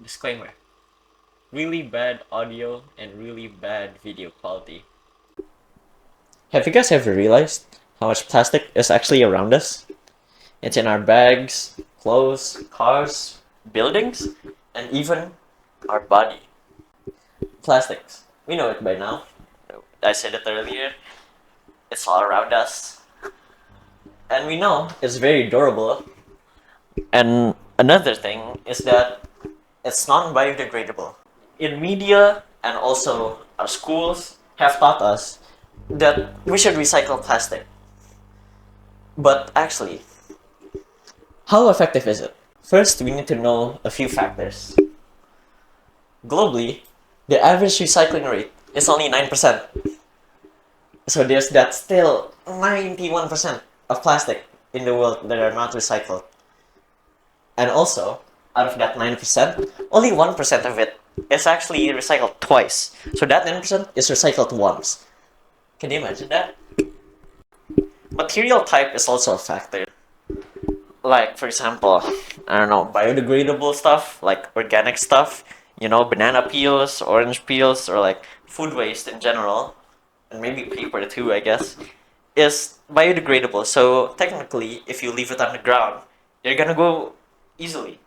Disclaimer: really bad audio and really bad video quality. Have you guys ever realized how much plastic is actually around us? It's in our bags, clothes, cars, buildings, and even our body. Plastics. We know it by now. I said it earlier. It's all around us. And we know it's very durable. And another thing is that it's non-biodegradable. In media and also our schools have taught us that we should recycle plastic. But actually, how effective is it? First, we need to know a few factors. Globally, the average recycling rate is only 9%. So there's that still 91% of plastic in the world that are not recycled. And also, out of that 9%, only 1% of it is actually recycled twice. So that 9% is recycled once. Can you imagine that? Material type is also a factor. Like, for example, I don't know, biodegradable stuff, like organic stuff, banana peels, orange peels, or like food waste in general, and maybe paper too, I guess, is biodegradable. So technically, if you leave it on the ground, they're gonna go easily.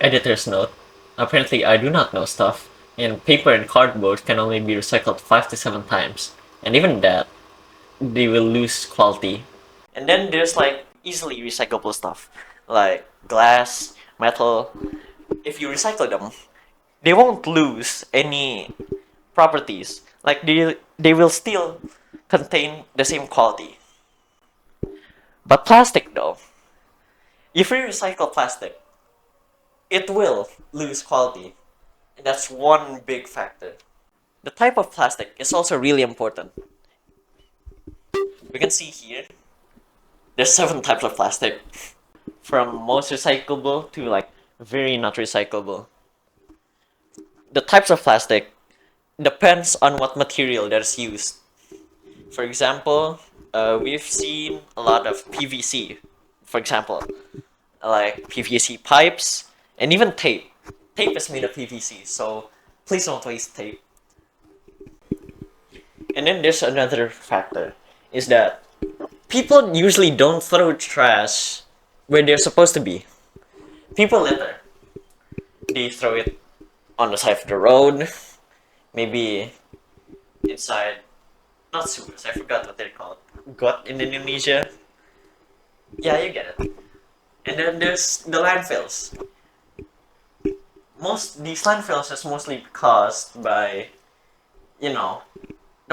Editor's note: apparently, I do not know stuff, and paper and cardboard can only be recycled 5 to 7 times, and even that, they will lose quality. And then there's like easily recyclable stuff, like glass, metal. If you recycle them, they won't lose any properties. Like they will still contain the same quality. But plastic though, if we recycle plastic, it will lose quality. And that's one big factor. The type of plastic is also really important. We can see here, there's 7 types of plastic. From most recyclable to like very not recyclable. The types of plastic depends on what material that's used. For example, we've seen a lot of PVC, for example, like PVC pipes and even tape. Tape is made of PVC, so please don't waste tape. And then there's another factor, is that people usually don't throw trash where they're supposed to be. People litter. They throw it on the side of the road, maybe inside, not sewers, I forgot what they're called. Got in Indonesia? Yeah, you get it. And then there's the landfills. These landfills is mostly caused by, the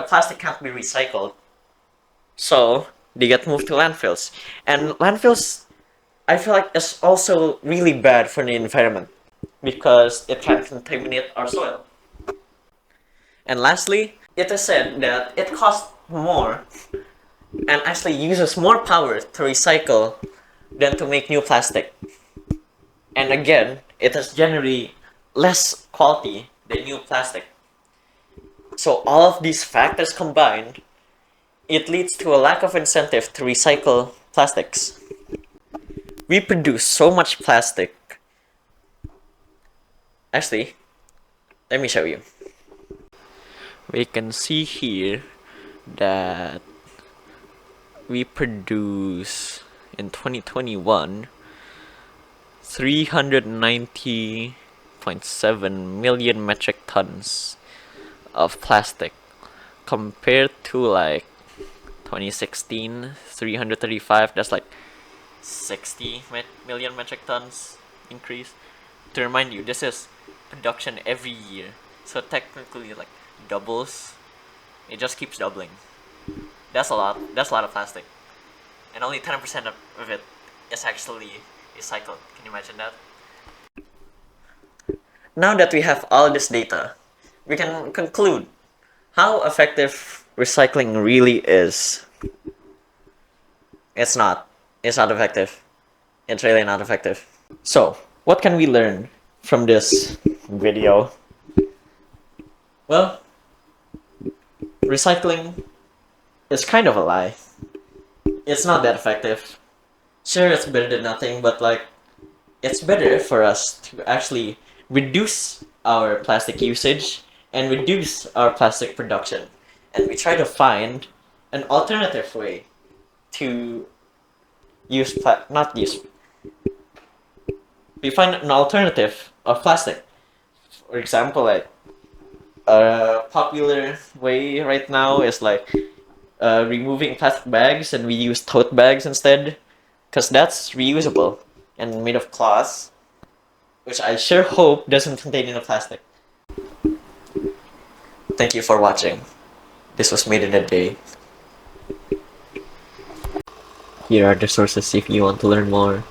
plastic can't be recycled. So they get moved to landfills. And landfills, I feel like, is also really bad for the environment because it can contaminate our soil. And lastly, it is said that it costs more and actually uses more power to recycle than to make new plastic. And again, it has generally less quality than new plastic. So all of these factors combined, it leads to a lack of incentive to recycle plastics. We produce so much plastic. Actually, let me show you. We can see here that we produce in 2021 390.7 million metric tons of plastic compared to like 2016 335. That's like 60 million metric tons increase. To remind you, this is production every year, so technically like doubles. It just keeps doubling. That's a lot of plastic, and only 10% of it is actually recycled. Can you imagine that? Now that we have all this data, we can conclude how effective recycling really is. It's not. It's not effective. It's really not effective. So, what can we learn from this video? Well, recycling is kind of a lie. It's not that effective. Sure, it's better than nothing, but like, it's better for us to actually reduce our plastic usage and reduce our plastic production. And we try to find an alternative way to not use, we find an alternative of plastic. For example, like a popular way right now is like removing plastic bags and we use tote bags instead, because that's reusable and made of cloth, which I sure hope doesn't contain any plastic. Thank you for watching. This was made in a day. Here are the sources if you want to learn more.